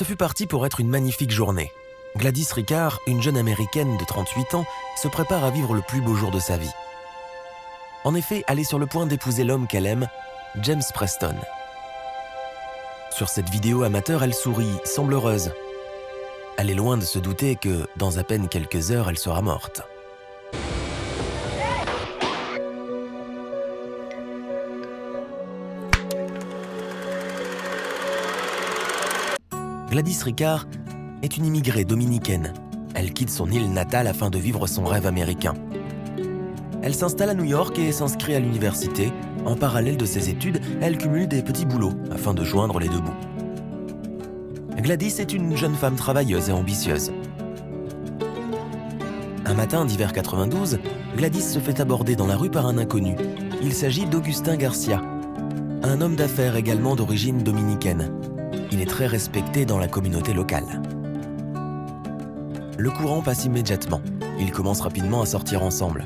Ce fut parti pour être une magnifique journée. Gladys Ricard, une jeune américaine de 38 ans, se prépare à vivre le plus beau jour de sa vie. En effet, elle est sur le point d'épouser l'homme qu'elle aime, James Preston. Sur cette vidéo amateur, elle sourit, semble heureuse. Elle est loin de se douter que, dans à peine quelques heures, elle sera morte. Gladys Ricard est une immigrée dominicaine. Elle quitte son île natale afin de vivre son rêve américain. Elle s'installe à New York et s'inscrit à l'université. En parallèle de ses études, elle cumule des petits boulots afin de joindre les deux bouts. Gladys est une jeune femme travailleuse et ambitieuse. Un matin d'hiver 92, Gladys se fait aborder dans la rue par un inconnu. Il s'agit d'Augustin Garcia, un homme d'affaires également d'origine dominicaine. Il est très respecté dans la communauté locale. Le courant passe immédiatement. Ils commencent rapidement à sortir ensemble.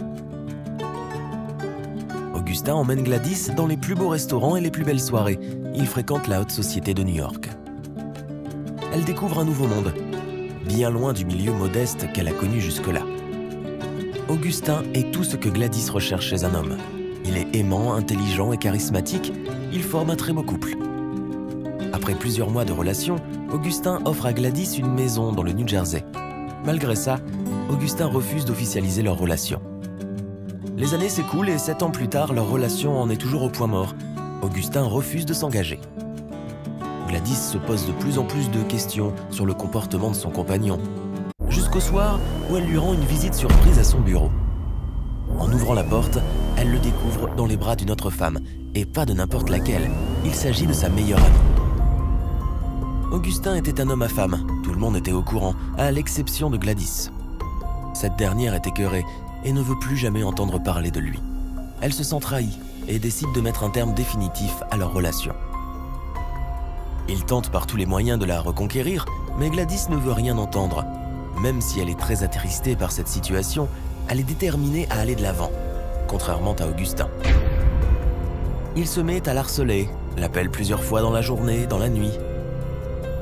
Augustin emmène Gladys dans les plus beaux restaurants et les plus belles soirées. Il fréquente la haute société de New York. Elle découvre un nouveau monde, bien loin du milieu modeste qu'elle a connu jusque-là. Augustin est tout ce que Gladys recherche chez un homme. Il est aimant, intelligent et charismatique. Ils forment un très beau couple. Après plusieurs mois de relation, Augustin offre à Gladys une maison dans le New Jersey. Malgré ça, Augustin refuse d'officialiser leur relation. Les années s'écoulent et 7 ans plus tard, leur relation en est toujours au point mort. Augustin refuse de s'engager. Gladys se pose de plus en plus de questions sur le comportement de son compagnon. Jusqu'au soir où elle lui rend une visite surprise à son bureau. En ouvrant la porte, elle le découvre dans les bras d'une autre femme, et pas de n'importe laquelle. Il s'agit de sa meilleure amie. Augustin était un homme à femme, tout le monde était au courant, à l'exception de Gladys. Cette dernière est écœurée et ne veut plus jamais entendre parler de lui. Elle se sent trahie et décide de mettre un terme définitif à leur relation. Il tente par tous les moyens de la reconquérir, mais Gladys ne veut rien entendre. Même si elle est très attristée par cette situation, elle est déterminée à aller de l'avant, contrairement à Augustin. Il se met à l'harceler, l'appelle plusieurs fois dans la journée, dans la nuit,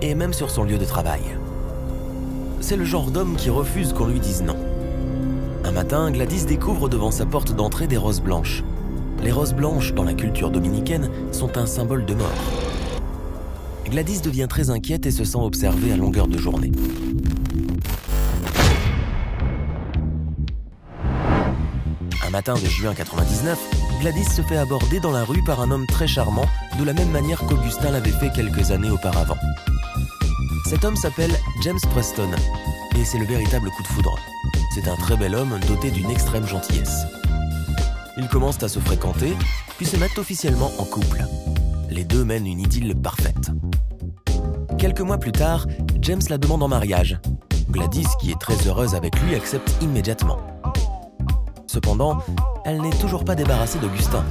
et même sur son lieu de travail. C'est le genre d'homme qui refuse qu'on lui dise non. Un matin, Gladys découvre devant sa porte d'entrée des roses blanches. Les roses blanches, dans la culture dominicaine, sont un symbole de mort. Gladys devient très inquiète et se sent observée à longueur de journée. Un matin de juin 99, Gladys se fait aborder dans la rue par un homme très charmant, de la même manière qu'Augustin l'avait fait quelques années auparavant. Cet homme s'appelle James Preston, et c'est le véritable coup de foudre. C'est un très bel homme doté d'une extrême gentillesse. Ils commencent à se fréquenter, puis se mettent officiellement en couple. Les deux mènent une idylle parfaite. Quelques mois plus tard, James la demande en mariage. Gladys, qui est très heureuse avec lui, accepte immédiatement. Cependant, elle n'est toujours pas débarrassée d'Augustin.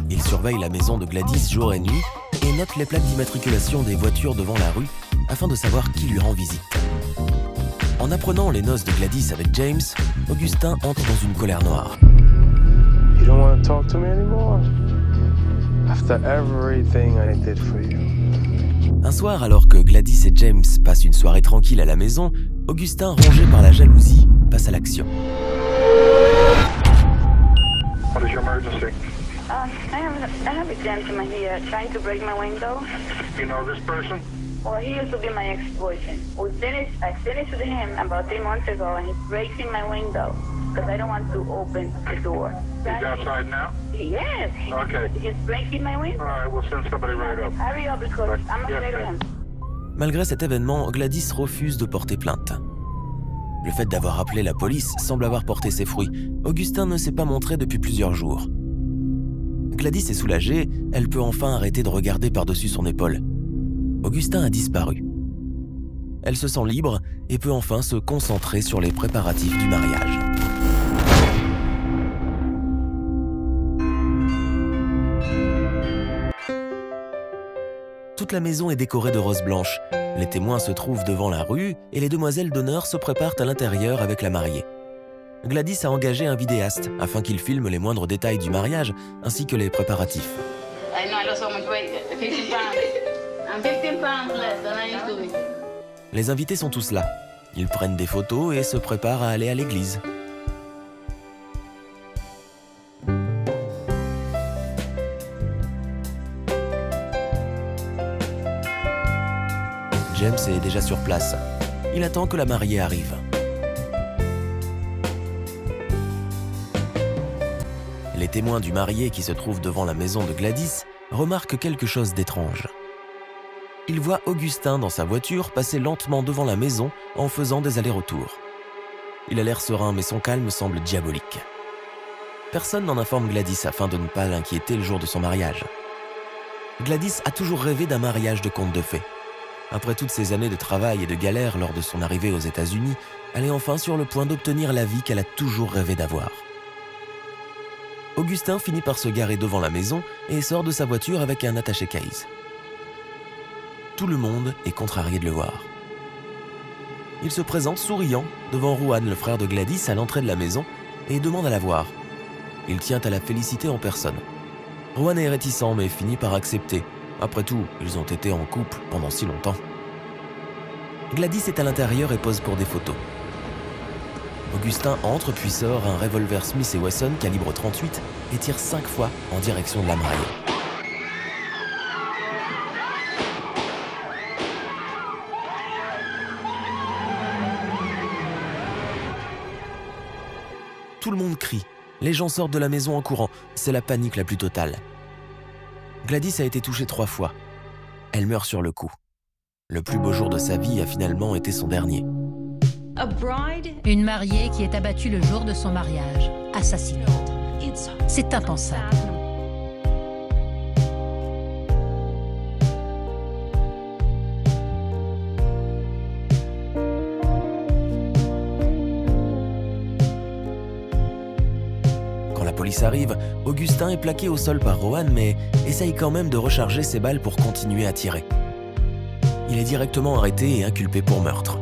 Il surveille la maison de Gladys jour et nuit et note les plaques d'immatriculation des voitures devant la rue afin de savoir qui lui rend visite. En apprenant les noces de Gladys avec James, Augustin entre dans une colère noire. You don't want to talk to me anymore? After everything I did for you. Un soir, alors que Gladys et James passent une soirée tranquille à la maison, Augustin, rongé par la jalousie, passe à l'action. What is your emergency? I have a gentleman here trying to break my window. You know this person? Well, he used to be my ex-boyfriend. I finished with him about 3 months ago, and he's breaking my window because I don't want to open the door. He's outside now? Yes. Okay. He's breaking my window. All right, we'll send somebody right up. Hurry up because I'm afraid of him. Malgré cet événement, Gladys refuse de porter plainte. Le fait d'avoir appelé la police semble avoir porté ses fruits. Augustin ne s'est pas montré depuis plusieurs jours. Gladys est soulagée, elle peut enfin arrêter de regarder par-dessus son épaule. Augustin a disparu. Elle se sent libre et peut enfin se concentrer sur les préparatifs du mariage. Toute la maison est décorée de roses blanches. Les témoins se trouvent devant la rue et les demoiselles d'honneur se préparent à l'intérieur avec la mariée. Gladys a engagé un vidéaste afin qu'il filme les moindres détails du mariage ainsi que les préparatifs. I know I lost so much weight. 15 pounds. I'm 15 pounds less than I used to be. Les invités sont tous là. Ils prennent des photos et se préparent à aller à l'église. James est déjà sur place. Il attend que la mariée arrive. Les témoins du marié qui se trouvent devant la maison de Gladys remarquent quelque chose d'étrange. Ils voient Augustin dans sa voiture passer lentement devant la maison en faisant des allers-retours. Il a l'air serein mais son calme semble diabolique. Personne n'en informe Gladys afin de ne pas l'inquiéter le jour de son mariage. Gladys a toujours rêvé d'un mariage de conte de fées. Après toutes ces années de travail et de galère lors de son arrivée aux États-Unis, elle est enfin sur le point d'obtenir la vie qu'elle a toujours rêvé d'avoir. Augustin finit par se garer devant la maison et sort de sa voiture avec un attaché-case. Tout le monde est contrarié de le voir. Il se présente souriant devant Juan, le frère de Gladys, à l'entrée de la maison et demande à la voir. Il tient à la féliciter en personne. Juan est réticent mais finit par accepter. Après tout, ils ont été en couple pendant si longtemps. Gladys est à l'intérieur et pose pour des photos. Augustin entre puis sort un revolver Smith & Wesson calibre 38 et tire 5 fois en direction de la mariée. Tout le monde crie. Les gens sortent de la maison en courant. C'est la panique la plus totale. Gladys a été touchée 3 fois. Elle meurt sur le coup. Le plus beau jour de sa vie a finalement été son dernier. Une mariée qui est abattue le jour de son mariage, assassinante. C'est impensable. Quand la police arrive, Augustin est plaqué au sol par Juan, mais essaye quand même de recharger ses balles pour continuer à tirer. Il est directement arrêté et inculpé pour meurtre.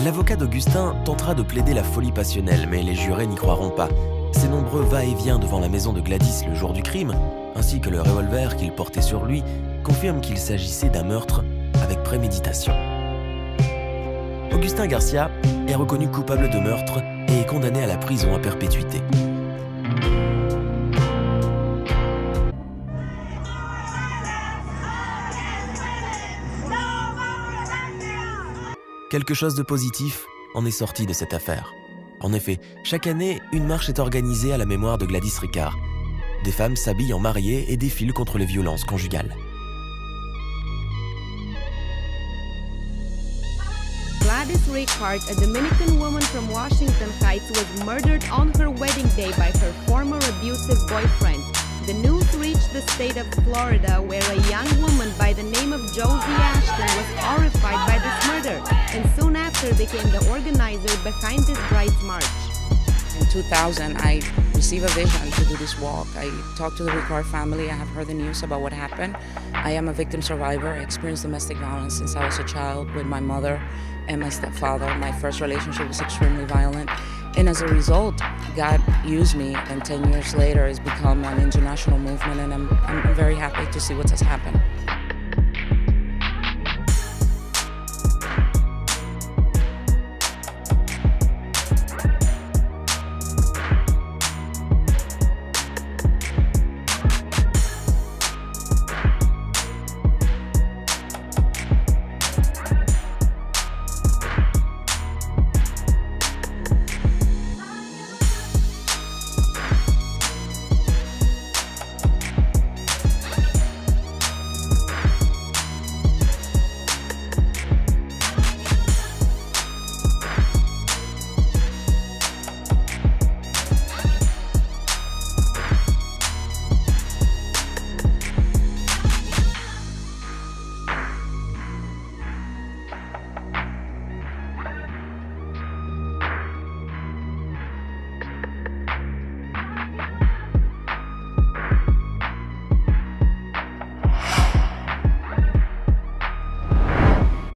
L'avocat d'Augustin tentera de plaider la folie passionnelle, mais les jurés n'y croiront pas. Ses nombreux va-et-vient devant la maison de Gladys le jour du crime, ainsi que le revolver qu'il portait sur lui, confirment qu'il s'agissait d'un meurtre avec préméditation. Augustin Garcia est reconnu coupable de meurtre et est condamné à la prison à perpétuité. Quelque chose de positif en est sorti de cette affaire. En effet, chaque année, une marche est organisée à la mémoire de Gladys Ricard. Des femmes s'habillent en mariées et défilent contre les violences conjugales. Gladys Ricard, a Dominican woman from Washington Heights, was murdered on her wedding day by her former abusive boyfriend. The news reached the state of Florida, where a young woman by the name of Josie Ashton was horrified by this murder, and soon after became the organizer behind this bride's march. In 2000, I received a vision to do this walk. I talked to the Ricard family. I have heard the news about what happened. I am a victim survivor. I experienced domestic violence since I was a child with my mother and my stepfather. My first relationship was extremely violent. And as a result, God used me, and 10 years later, it's become an international movement, and I'm very happy to see what has happened.